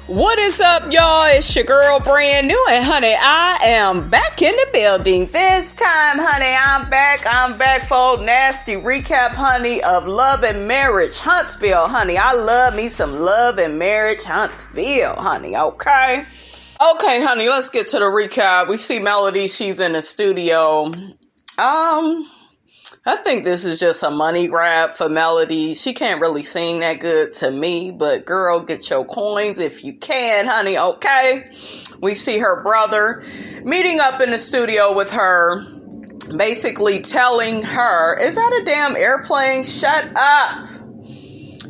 What is up, y'all? It's your girl, brand new, and honey, I am back in the building. This time, honey, I'm back for a nasty recap, honey, of Love and Marriage Huntsville, honey. I love me some Love and Marriage Huntsville, honey, okay? Okay, honey, let's get to the recap. We see Melody, she's in the studio. I think this is just a money grab for Melody. She can't really sing that good to me, but girl, get your coins if you can, honey, okay? We see her brother meeting up in the studio with her, basically telling her, is that a damn airplane? Shut up.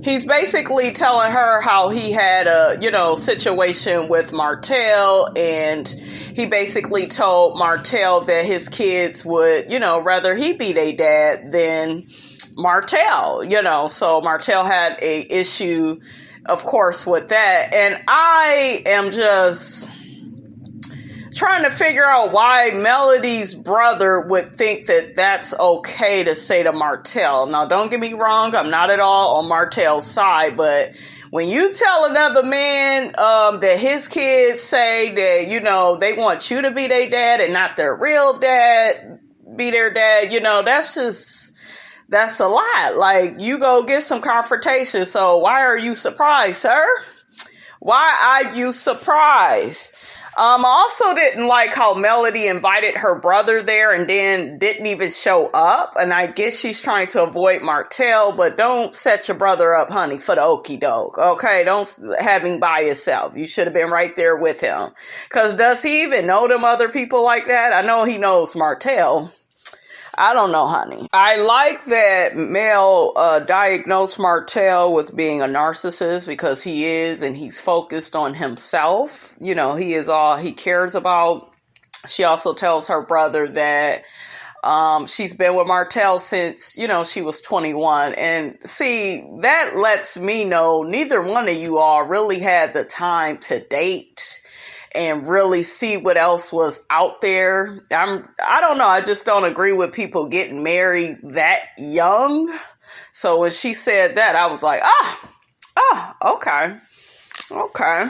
He's basically telling her how he had a, situation with Martell, and he basically told Martell that his kids would, rather he be their dad than Martell, so Martell had a issue, of course, with that. And I am just trying to figure out why Melody's brother would think that that's okay to say to Martell. Now, don't get me wrong, I'm not at all on Martell's side, but when you tell another man that his kids say that, they want you to be their dad and not their real dad, be their dad, that's a lot. Like, you go get some confrontation. So why are you surprised, sir? Why are you surprised? I also didn't like how Melody invited her brother there and then didn't even show up. And I guess she's trying to avoid Martell, but don't set your brother up, honey, for the okie doke. Okay, don't have him by yourself. You should have been right there with him. Because does he even know them other people like that? I know he knows Martell. I don't know, honey. I like that Mel diagnosed Martell with being a narcissist, because he is, and he's focused on himself. He is all he cares about. She also tells her brother that she's been with Martell since, she was 21. And see, that lets me know neither one of you all really had the time to date and really see what else was out there. I don't know. I just don't agree with people getting married that young. So when she said that, I was like, okay.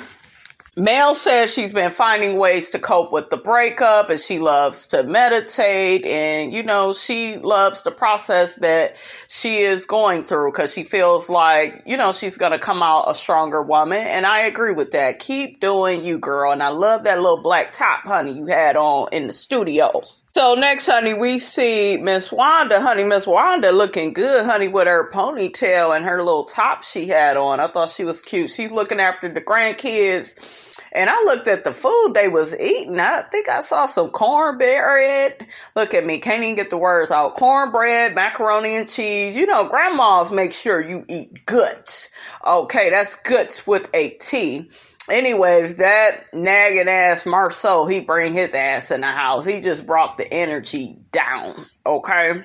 Mel says she's been finding ways to cope with the breakup, and she loves to meditate, and, she loves the process that she is going through, because she feels like, she's going to come out a stronger woman. And I agree with that. Keep doing you, girl. And I love that little black top, honey, you had on in the studio. So next, honey, we see Ms Wanda. Honey, Ms Wanda looking good, honey, with her ponytail and her little top she had on. I thought she was cute. She's looking after the grandkids. And I looked at the food they was eating. I think I saw some cornbread. Look at me. Can't even get the words out. Cornbread, macaroni and cheese. Grandmas make sure you eat goods. Okay, that's goods with a T. Anyways, that nagging ass Marsau, he bring his ass in the house. He just brought the energy down. Okay?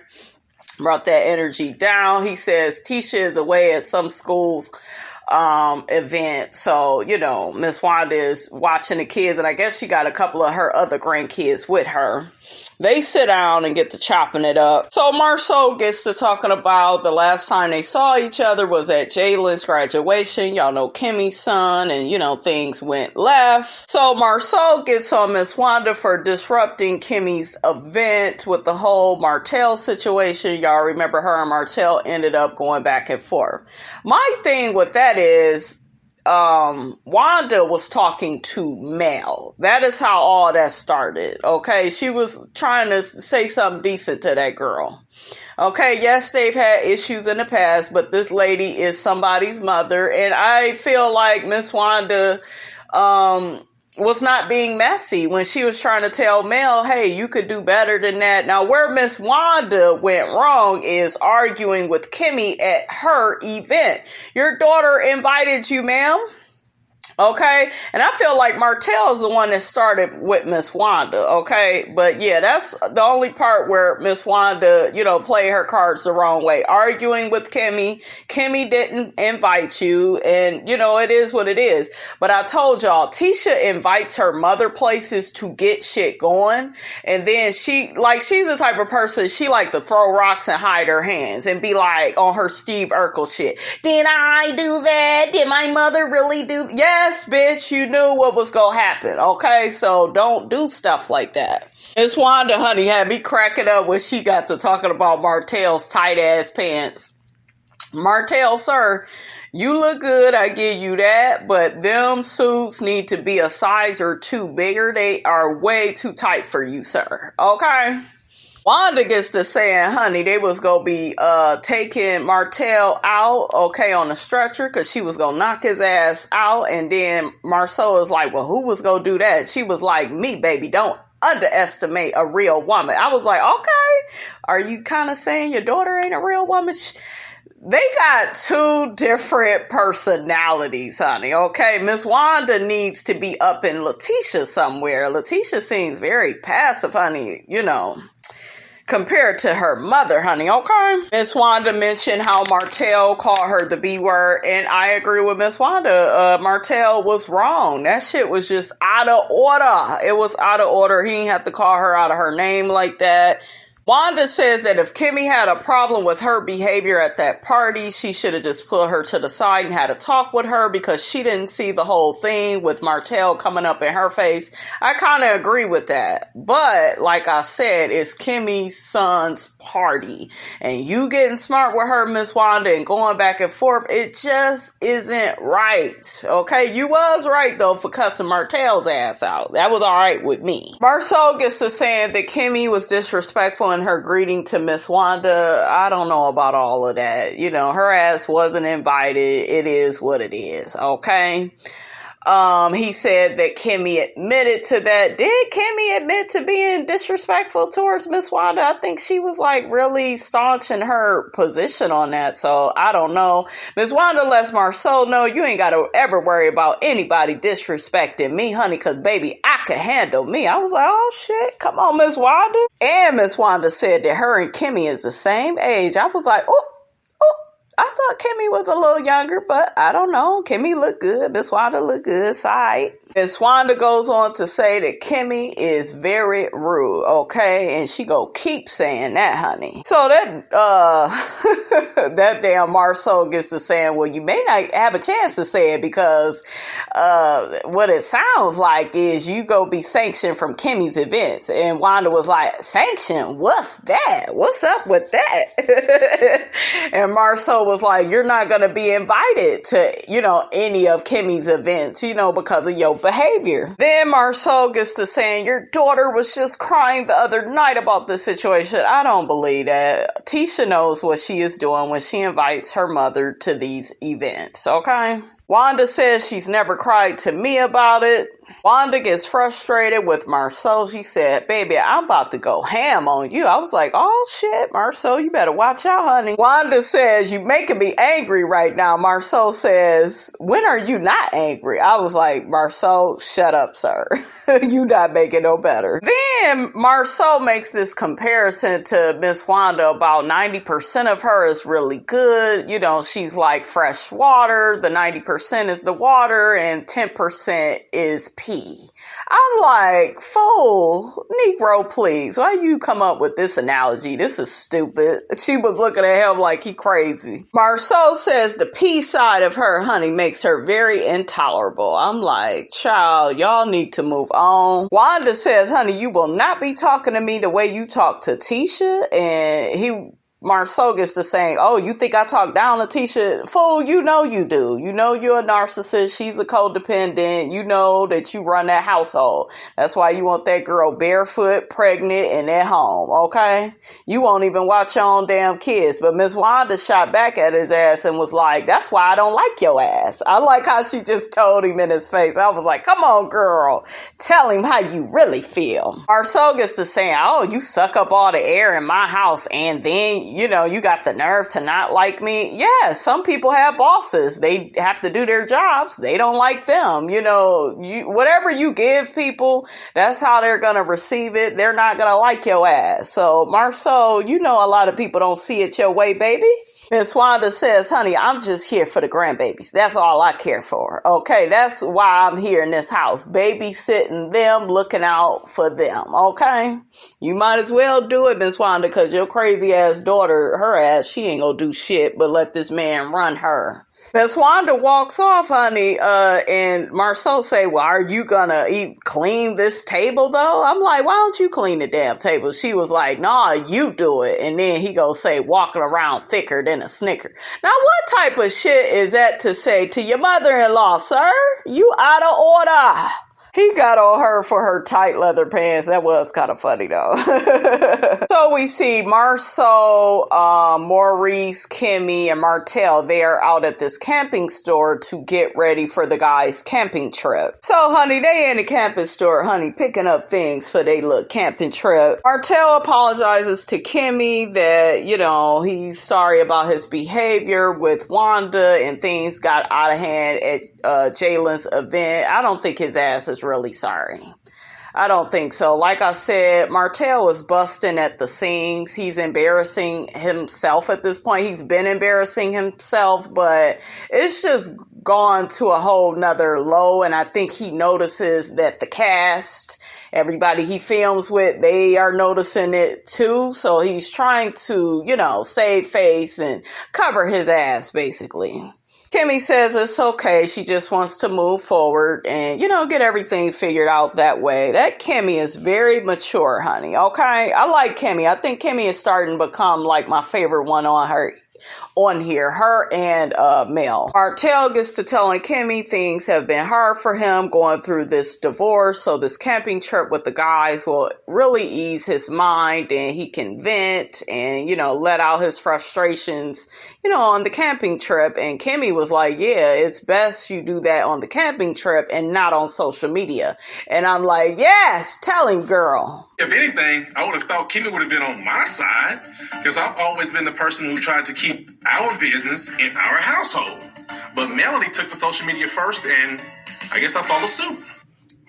Brought that energy down. He says Tisha is away at some school's event. So, Miss Wanda is watching the kids, and I guess she got a couple of her other grandkids with her. They sit down and get to chopping it up. So Marsau gets to talking about the last time they saw each other was at Jalen's graduation. Y'all know Kimmie's son, and, things went left. So Marsau gets on Ms Wanda for disrupting Kimmie's event with the whole Martell situation. Y'all remember her and Martell ended up going back and forth. My thing with that is, Wanda was talking to Mel. That is how all that started. Okay. She was trying to say something decent to that girl. Okay. Yes, they've had issues in the past, but this lady is somebody's mother. And I feel like Miss Wanda, was not being messy when she was trying to tell Mel, hey, you could do better than that. Now, where Miss Wanda went wrong is arguing with Kimmie at her event. Your daughter invited you, ma'am. Okay. And I feel like Martell is the one that started with Ms Wanda. Okay. But yeah, that's the only part where Ms Wanda, played her cards the wrong way. Arguing with Kimmie. Kimmie didn't invite you. And, it is what it is. But I told y'all, Tisha invites her mother places to get shit going. And then she's the type of person, she like to throw rocks and hide her hands and be like on her Steve Urkel shit. Did I do that? Did my mother really do? Yes. yes, bitch, you knew what was gonna happen, okay? So don't do stuff like that. Ms Wanda, honey, had me cracking up when she got to talking about Martell's tight-ass pants. Martell, sir, you look good, I give you that, but them suits need to be a size or two bigger. They are way too tight for you, sir, okay? Wanda gets to saying, honey, they was going to be taking Martell out, okay, on the stretcher because she was going to knock his ass out. And then Marsau was like, well, who was going to do that? She was like, me, baby, don't underestimate a real woman. I was like, okay, are you kind of saying your daughter ain't a real woman? They got two different personalities, honey, okay? Ms Wanda needs to be up in Letitia somewhere. Letitia seems very passive, honey, you know, compared to her mother, honey, okay? Ms Wanda mentioned how Martell called her the B word, and I agree with Ms Wanda. Martell was wrong. That shit was just out of order. It was out of order. He didn't have to call her out of her name like that. Wanda says that if Kimmie had a problem with her behavior at that party, she should have just put her to the side and had a talk with her because she didn't see the whole thing with Martell coming up in her face. I kind of agree with that. But like I said, it's Kimmie's son's party. And you getting smart with her, Ms Wanda, and going back and forth, it just isn't right. Okay, you was right, though, for cussing Martell's ass out. That was all right with me. Marsau gets to saying that Kimmie was disrespectful in her greeting to Ms Wanda. I don't know about all of that. You know, her ass wasn't invited. It is what it is, okay? He said that Kimmie admitted to that. Did Kimmie admit to being disrespectful towards Ms Wanda? I think she was like really staunch in her position on that. So I don't know. Ms Wanda lets Marsau know you ain't got to ever worry about anybody disrespecting me, honey, because baby, I can handle me. I was like, oh shit, come on, Ms Wanda. And Ms Wanda said that her and Kimmie is the same age. I was like, oh. I thought Kimmie was a little younger, but I don't know. Kimmie looked good. Ms Wanda looked good. Side. Ms Wanda goes on to say that Kimmie is very rude, okay? And she go keep saying that, honey. So that, that damn Marsau gets to saying, well, you may not have a chance to say it because, what it sounds like is you go be sanctioned from Kimmie's events. And Wanda was like, sanction? What's that? What's up with that? And Marsau was like, you're not going to be invited to, you know, any of Kimmie's events, you know, because of your behavior. Then Marsau gets to saying, your daughter was just crying the other night about this situation. I don't believe that. Tisha knows what she is doing when she invites her mother to these events, okay? Wanda says she's never cried to me about it. Wanda gets frustrated with Marsau. She said, baby, I'm about to go ham on you. I was like, oh shit, Marsau, you better watch out, honey. Wanda says, you making me angry right now. Marsau says, when are you not angry? I was like, Marsau, shut up, sir. You not making no better. Then Marsau makes this comparison to Ms Wanda. About 90% of her is really good. You know, she's like fresh water. The 90% is the water and 10% is pee. I'm like, fool, Negro, please. Why you come up with this analogy? This is stupid. She was looking at him like he crazy. Marsau says the pee side of her, honey, makes her very intolerable. I'm like, child, y'all need to move on. Wanda says, honey, you will not be talking to me the way you talk to Tisha. And Marsau gets to saying, oh, you think I talk down to Tisha? Fool, you know you do. You know you're a narcissist. She's a codependent. You know that you run that household. That's why you want that girl barefoot, pregnant, and at home, okay? You won't even watch your own damn kids. But Ms Wanda shot back at his ass and was like, that's why I don't like your ass. I like how she just told him in his face. I was like, come on, girl. Tell him how you really feel. Marsau gets to saying, oh, you suck up all the air in my house and then you know, you got the nerve to not like me. Yeah, some people have bosses. They have to do their jobs. They don't like them. You know, whatever you give people, that's how they're going to receive it. They're not going to like your ass. So, Marsau, you know, a lot of people don't see it your way, baby. Ms Wanda says, honey, I'm just here for the grandbabies. That's all I care for. Okay, that's why I'm here in this house. Babysitting them, looking out for them. Okay? You might as well do it, Ms Wanda, because your crazy ass daughter, her ass, she ain't gonna do shit but let this man run her. Ms. Wanda walks off, honey, and Marsau say, well, are you gonna clean this table, though? I'm like, why don't you clean the damn table? She was like, nah, you do it. And then he goes say, walking around thicker than a Snicker. Now, what type of shit is that to say to your mother-in-law, sir? You out of order. He got on her for her tight leather pants. That was kind of funny, though. So we see Marsau, Maurice, Kimmie, and Martell. They are out at this camping store to get ready for the guys' camping trip. So, honey, they in the camping store, honey, picking up things for their little camping trip. Martell apologizes to Kimmie that, you know, he's sorry about his behavior with Wanda and things got out of hand at Jalen's event. I don't think his ass is really sorry. I don't think so. Like I said, Martell is busting at the seams. He's embarrassing himself at this point. He's been embarrassing himself, but it's just gone to a whole nother low. And I think he notices that the cast, everybody he films with, they are noticing it too. So he's trying to, you know, save face and cover his ass, basically. Kimmie says it's okay. She just wants to move forward and, you know, get everything figured out that way. That Kimmie is very mature, honey. Okay. I like Kimmie. I think Kimmie is starting to become like my favorite one on here, her and Mel. Martell gets to telling Kimmie things have been hard for him going through this divorce, so this camping trip with the guys will really ease his mind and he can vent and, you know, let out his frustrations, you know, on the camping trip. And Kimmie was like, yeah, it's best you do that on the camping trip and not on social media. And I'm like, yes, tell him, girl. If anything, I would have thought Kimmie would have been on my side because I've always been the person who tried to keep our business in our household. But Melody took the social media first, and I guess I followed suit.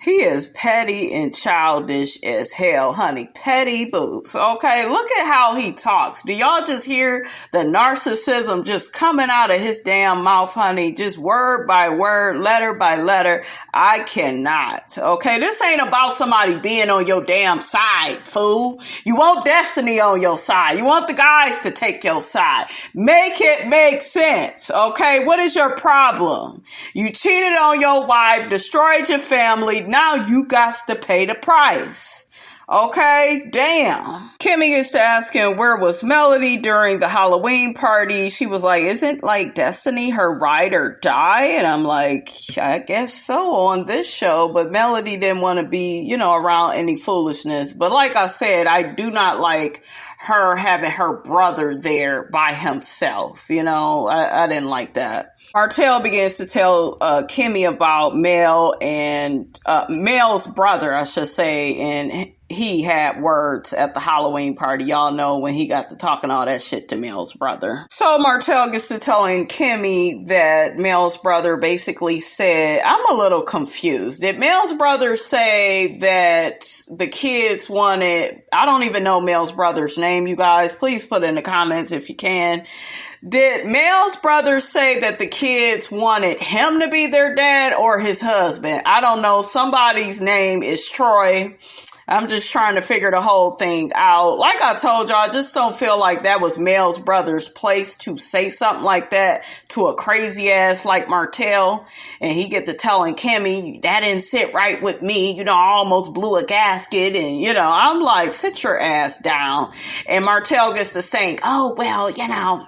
He is petty and childish as hell, honey. Petty boots. Okay, look at how he talks. Do y'all just hear the narcissism just coming out of his damn mouth, honey? Just word by word, letter by letter. I cannot. Okay, this ain't about somebody being on your damn side, fool. You want destiny on your side. You want the guys to take your side. Make it make sense, okay? What is your problem? You cheated on your wife, destroyed your family. Now you got to pay the price. Okay, damn. Kimmie used to ask him where was Melody during the Halloween party. She was like, isn't like Destiny her ride or die? And I'm like, I guess so on this show. But Melody didn't want to be, you know, around any foolishness. But like I said, I do not like her having her brother there by himself. You know, I didn't like that. Martell begins to tell Kimmie about Mel and Mel's brother, I should say, and he had words at the Halloween party. Y'all know when he got to talking all that shit to Mel's brother. So Martell gets to telling Kimmie that Mel's brother basically said, I'm a little confused. Did Mel's brother say that the kids wanted, I don't even know Mel's brother's name, you guys. Please put in the comments if you can. Did Mel's brother say that the kids wanted him to be their dad or his husband? I don't know. Somebody's name is Troy. I'm just trying to figure the whole thing out. Like I told y'all, I just don't feel like that was Mel's brother's place to say something like that to a crazy ass like Martell. And he get to telling Kimmie, that didn't sit right with me. You know, I almost blew a gasket. And, you know, I'm like, sit your ass down. And Martell gets to saying, oh, well, you know,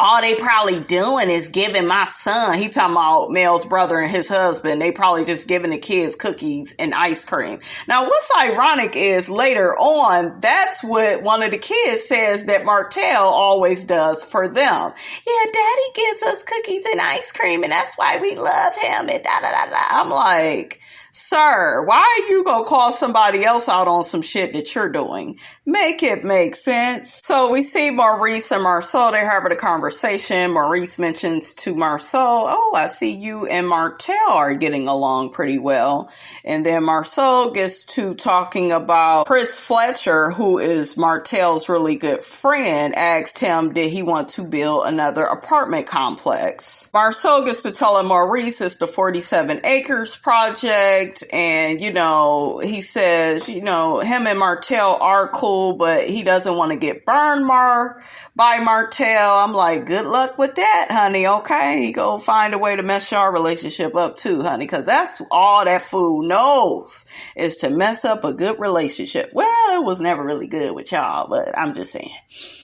all they probably doing is giving my son, he talking about Mel's brother and his husband, they probably just giving the kids cookies and ice cream. Now, what's ironic is later on, that's what one of the kids says that Martell always does for them. Yeah, daddy gives us cookies and ice cream, and that's why we love him, and da-da-da-da. I'm like, sir, why are you gonna call somebody else out on some shit that you're doing? Make it make sense. So we see Maurice and Marsau, they're having a conversation. Maurice mentions to Marsau, oh, I see you and Martell are getting along pretty well. And then Marsau gets to talking about Chris Fletcher, who is Martell's really good friend, asked him, did he want to build another apartment complex? Marsau gets to tell him Maurice it's the 47 Acres project. And, you know, he says, you know, him and Martell are cool. cool, but he doesn't want to get burned by Martell. I'm like, good luck with that, honey, okay? He go find a way to mess your relationship up too, honey, because that's all that fool knows is to mess up a good relationship. Well, it was never really good with y'all, but I'm just saying.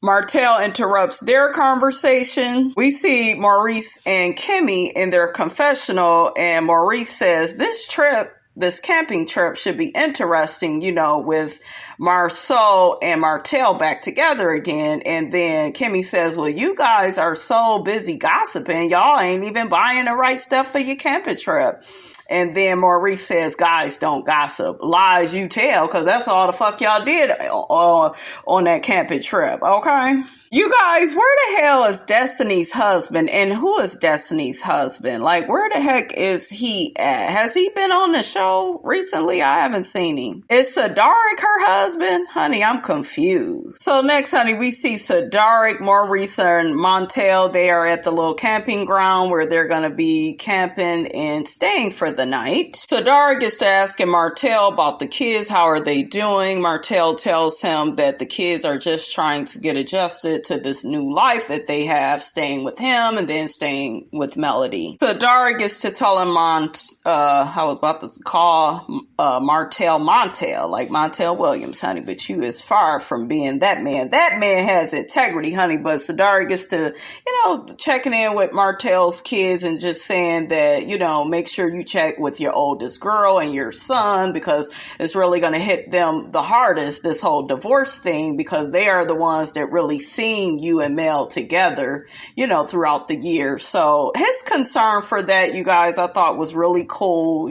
Martell interrupts their conversation. We see Maurice and Kimmie in their confessional, and Maurice says this camping trip should be interesting, with Marsau and Martell back together again. And then Kimmie says, well, you guys are so busy gossiping, y'all ain't even buying the right stuff for your camping trip. And then Maurice says, guys, don't gossip. Lies you tell, because that's all the fuck y'all did on that camping trip, okay? You guys, where the hell is Destiny's husband, and who is Destiny's husband? Like, where the heck is he at? Has he been on the show recently? I haven't seen him. Is Sadaric her husband? Honey, I'm confused. So next, honey, we see Sadaric, Maurice, and Martell. They are at the little camping ground where they're going to be camping and staying for the night. Sadaric is asking Martell about the kids. How are they doing? Martell tells him that the kids are just trying to get adjusted to this new life that they have, staying with him and then staying with Melody. So Dara gets to tell him I was about to call Martell, like Montel Williams, honey, but you is far from being that man. That man has integrity, honey, but Sadara gets to, checking in with Martell's kids and just saying that, make sure you check with your oldest girl and your son, because it's really going to hit them the hardest, this whole divorce thing, because they are the ones that really seen you and Mel together, throughout the year. So his concern for that, you guys, I thought was really cool,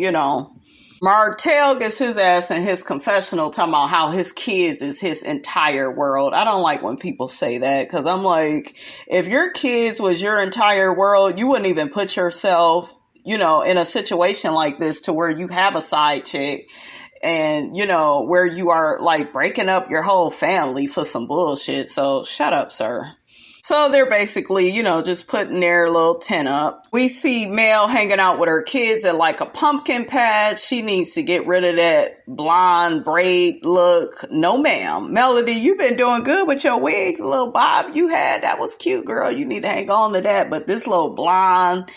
Martell gets his ass in his confessional talking about how his kids is his entire world. I don't like when people say that, because I'm like, if your kids was your entire world, you wouldn't even put yourself, in a situation like this to where you have a side chick and, where you are like breaking up your whole family for some bullshit. So shut up, sir. So they're basically, just putting their little tent up. We see Mel hanging out with her kids at like a pumpkin patch. She needs to get rid of that blonde braid look. No, ma'am. Melody, you've been doing good with your wigs. A little bob you had, that was cute, girl. You need to hang on to that. But this little blonde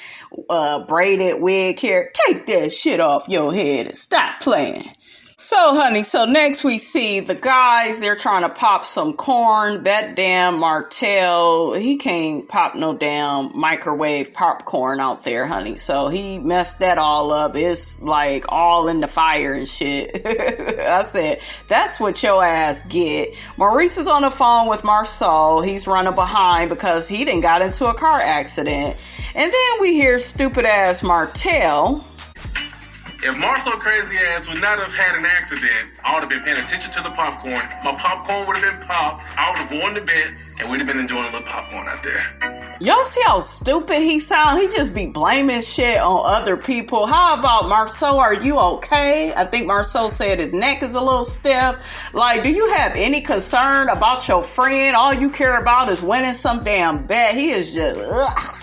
braided wig here, take that shit off your head and stop playing. So, honey, next we see the guys, they're trying to pop some corn. That damn Martell, he can't pop no damn microwave popcorn out there, honey. So he messed that all up. It's like all in the fire and shit. I said, that's what your ass get. Maurice is on the phone with Marsau. He's running behind because he done got into a car accident. And then we hear stupid ass Martell. If Marsau crazy ass would not have had an accident, I would have been paying attention to the popcorn. My popcorn would have been popped. I would have worn the bed, and we'd have been enjoying a little popcorn out there. Y'all see how stupid he sound? He just be blaming shit on other people. How about Marsau? Are you okay? I think Marsau said his neck is a little stiff. Like, do you have any concern about your friend? All you care about is winning some damn bet. He is just, ugh.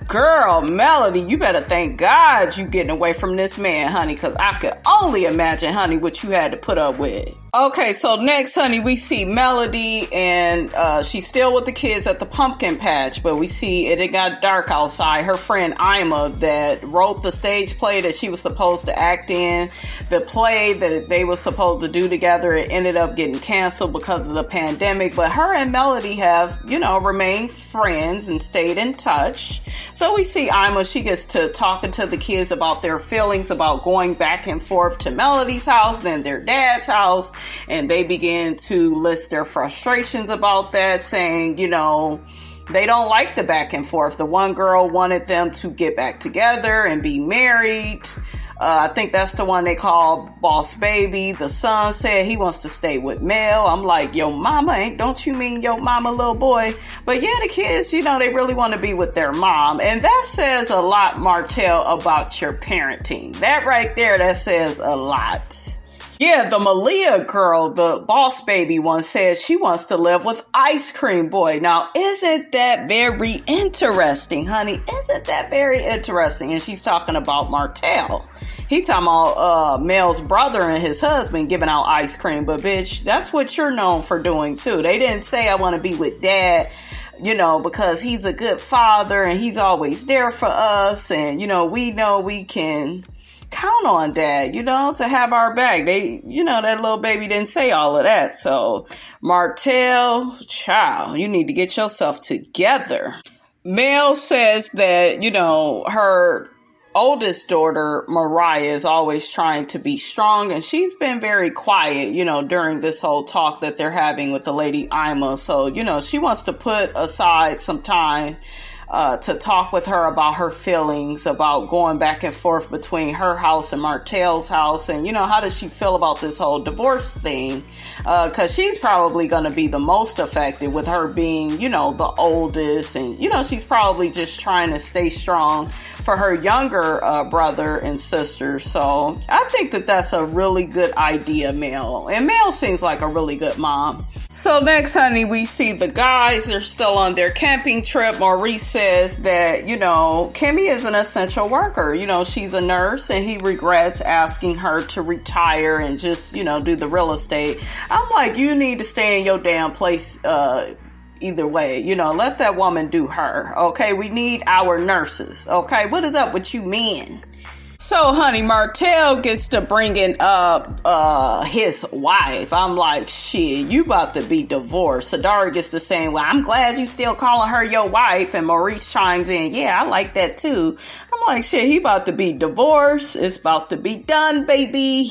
Girl, Melody, you better thank God you getting away from this man, honey, because I could only imagine, honey, what you had to put up with. Okay, so next, honey, we see Melody, and she's still with the kids at the pumpkin patch, but we see it got dark outside. Her friend Ima that wrote the stage play that she was supposed to act in, the play that they were supposed to do together, it ended up getting canceled because of the pandemic, but her and Melody have, remained friends and stayed in touch. So we see Ima, she gets to talking to the kids about their feelings about going back and forth to Melody's house, then their dad's house, and they begin to list their frustrations about that, saying, they don't like the back and forth. The one girl wanted them to get back together and be married. I think that's the one they call Boss Baby. The son said he wants to stay with Mel. I'm like, yo mama, don't you mean yo mama, little boy? But yeah, the kids, they really want to be with their mom. And that says a lot, Martell, about your parenting. That right there, that says a lot. Yeah, the Malia girl, the boss baby one, said she wants to live with Ice Cream Boy. Now, isn't that very interesting, honey? Isn't that very interesting? And she's talking about Martell. He talking about Mel's brother and his husband giving out ice cream. But, bitch, that's what you're known for doing, too. They didn't say I want to be with Dad, because he's a good father and he's always there for us. And, we know we can count on Dad, to have our back. They, that little baby didn't say all of that. So, Martell, child, you need to get yourself together. Mel says that, her oldest daughter, Mariah, is always trying to be strong, and she's been very quiet, during this whole talk that they're having with the lady Ima. So, she wants to put aside some time to talk with her about her feelings, about going back and forth between her house and Martell's house. And, how does she feel about this whole divorce thing? Because she's probably going to be the most affected with her being, the oldest. And, she's probably just trying to stay strong for her younger brother and sister. So I think that that's a really good idea, Mel. And Mel seems like a really good mom. So next, honey, we see the guys are still on their camping trip. Maurice says that, Kimmie is an essential worker. She's a nurse and he regrets asking her to retire and just, do the real estate. I'm like, you need to stay in your damn place either way. Let that woman do her. Okay, we need our nurses. Okay, what is up with you men? So, honey, Martell gets to bringing up his wife. I'm like, shit, you about to be divorced. Sadara gets to saying, well, I'm glad you still calling her your wife. And Maurice chimes in, yeah, I like that too. I'm like, shit, he about to be divorced. It's about to be done, baby.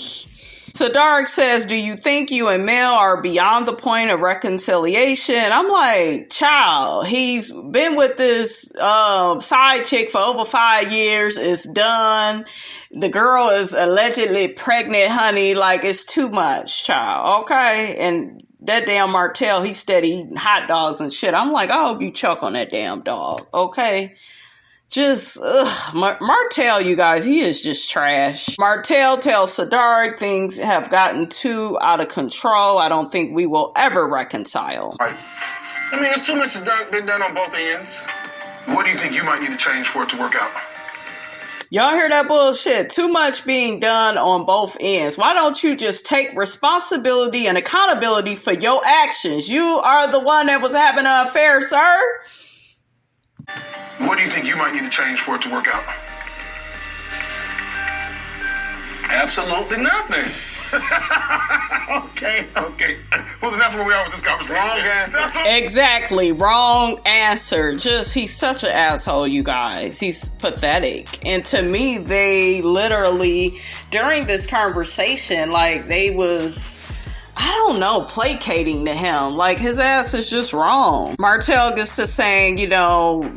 So Dark says, do you think you and Mel are beyond the point of reconciliation? I'm like, child, he's been with this side chick for over 5 years. It's done. The girl is allegedly pregnant, honey. Like, it's too much, child. Okay? And that damn Martell, he's steady eating hot dogs and shit. I'm like, I hope you choke on that damn dog. Okay? Just, Martell, you guys, he is just trash. Martell tells Sadaric things have gotten too out of control. I don't think we will ever reconcile. Right. I mean, there's too much been done on both ends. What do you think you might need to change for it to work out? Y'all hear that bullshit? Too much being done on both ends. Why don't you just take responsibility and accountability for your actions? You are the one that was having an affair, sir. What do you think you might need to change for it to work out? Absolutely nothing. Okay. Well, then that's where we are with this conversation. Wrong answer. Exactly. Wrong answer. He's such an asshole, you guys. He's pathetic. And to me, they literally, during this conversation, like, they was, I don't know, placating to him. Like, his ass is just wrong. Martell gets to saying,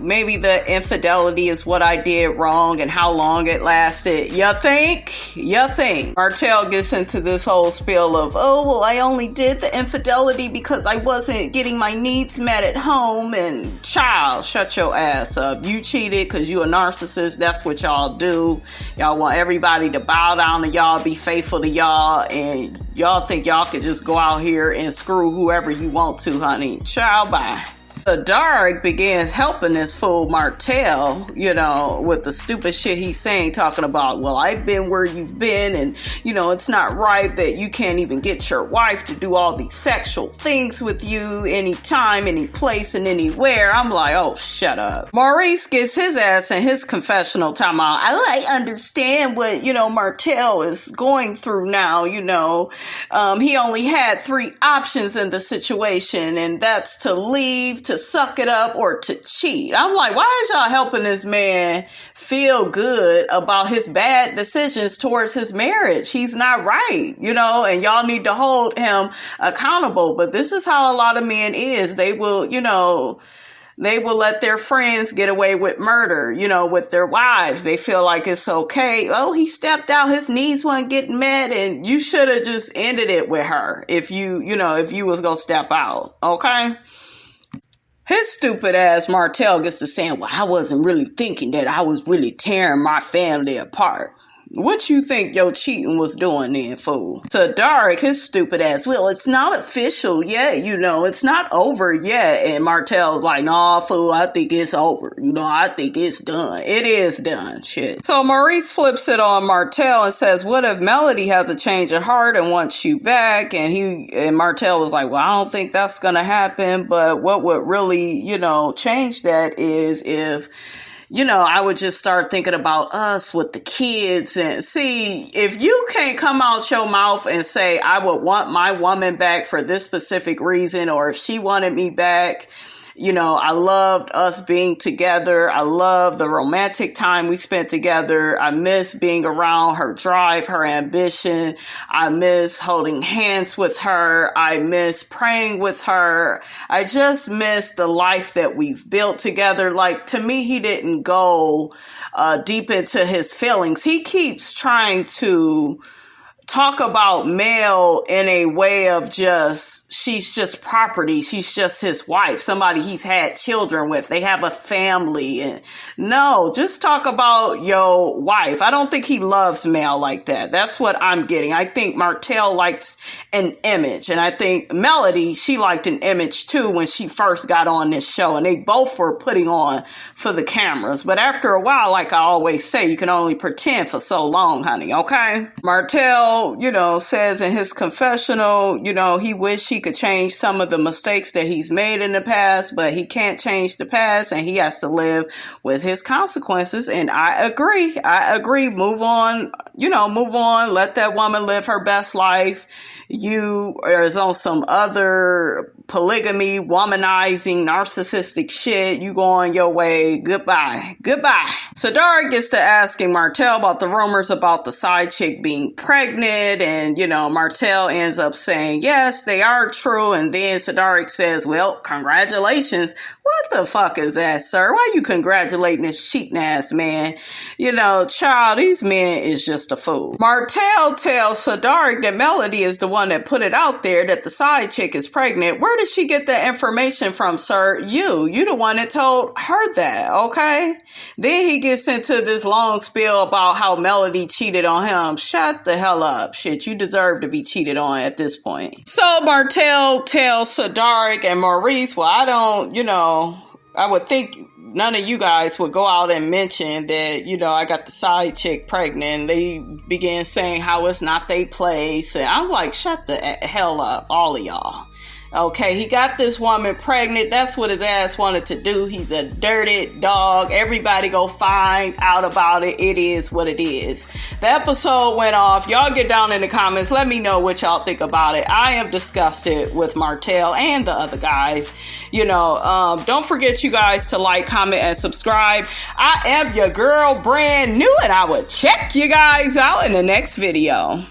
maybe the infidelity is what I did wrong and how long it lasted. You think? Martell gets into this whole spiel of, oh, well, I only did the infidelity because I wasn't getting my needs met at home. And child, shut your ass up. You cheated because you a narcissist. That's what y'all do. Y'all want everybody to bow down to y'all, be faithful to y'all, and y'all think y'all could just go out here and screw whoever you want to, honey. Ciao, bye. The Dark begins helping this fool Martell, with the stupid shit he's saying, talking about, well, I've been where you've been, and, it's not right that you can't even get your wife to do all these sexual things with you anytime, any place, and anywhere. I'm like, oh, shut up. Maurice gets his ass in his confessional time out. I understand what, Martell is going through now, he only had 3 options in the situation, and that's to leave, to suck it up, or to cheat. I'm like, why is y'all helping this man feel good about his bad decisions towards his marriage? He's not right, and y'all need to hold him accountable. But this is how a lot of men is. They will, they will let their friends get away with murder, with their wives. They feel like it's okay. Oh, he stepped out, his needs weren't getting met, and you should have just ended it with her if if you was gonna step out, okay? His stupid ass Martell gets to saying, well, I wasn't really thinking that I was really tearing my family apart. What you think your cheating was doing then, fool? To Dark, his stupid ass, well, it's not official yet, it's not over yet. And Martell's like, nah, fool, I think it's over. I think it's done. It is done, shit. So Maurice flips it on Martell and says, what if Melody has a change of heart and wants you back? And Martell was like, well, I don't think that's gonna happen, but what would really, change that is if I would just start thinking about us with the kids. And see, if you can't come out your mouth and say, I would want my woman back for this specific reason, or if she wanted me back, I loved us being together. I love the romantic time we spent together. I miss being around her drive, her ambition. I miss holding hands with her. I miss praying with her. I just miss the life that we've built together. Like, to me, he didn't go deep into his feelings. He keeps trying to talk about Mel in a way of she's just property. She's just his wife, somebody he's had children with. They have a family. And no, just talk about your wife. I don't think he loves Mel like that. That's what I'm getting. I think Martell likes an image. And I think Melody, she liked an image too when she first got on this show. And they both were putting on for the cameras. But after a while, like I always say, you can only pretend for so long, honey. Okay? Martell, says in his confessional, he wished he could change some of the mistakes that he's made in the past, but he can't change the past and he has to live with his consequences. And I agree. Move on, move on. Let that woman live her best life. You is on some other polygamy, womanizing, narcissistic shit. You go on your way. Goodbye. So Dark gets to asking Martell about the rumors about the side chick being pregnant. And, Martell ends up saying, yes, they are true. And then Sadark says, well, congratulations. What the fuck is that, sir? Why you congratulating this cheating ass man? Child, these men is just a fool. Martell tells Sadark that Melody is the one that put it out there that the side chick is pregnant. Where did she get that information from, sir? You the one that told her that, okay? Then he gets into this long spiel about how Melody cheated on him. Shut the hell up. Shit, you deserve to be cheated on at this point. So Martell tells Sadark and Maurice, well, I would think none of you guys would go out and mention that, I got the side chick pregnant. They began saying how it's not their place. And I'm like, shut the hell up, all of y'all. Okay, he got this woman pregnant. That's what his ass wanted to do. He's a dirty dog. Everybody go find out about it. It is what it is. The episode went off. Y'all get down in the comments. Let me know what y'all think about it. I am disgusted with Martell and the other guys. Don't forget, you guys, to like, comment, and subscribe. I am your girl, brand new, and I will check you guys out in the next video.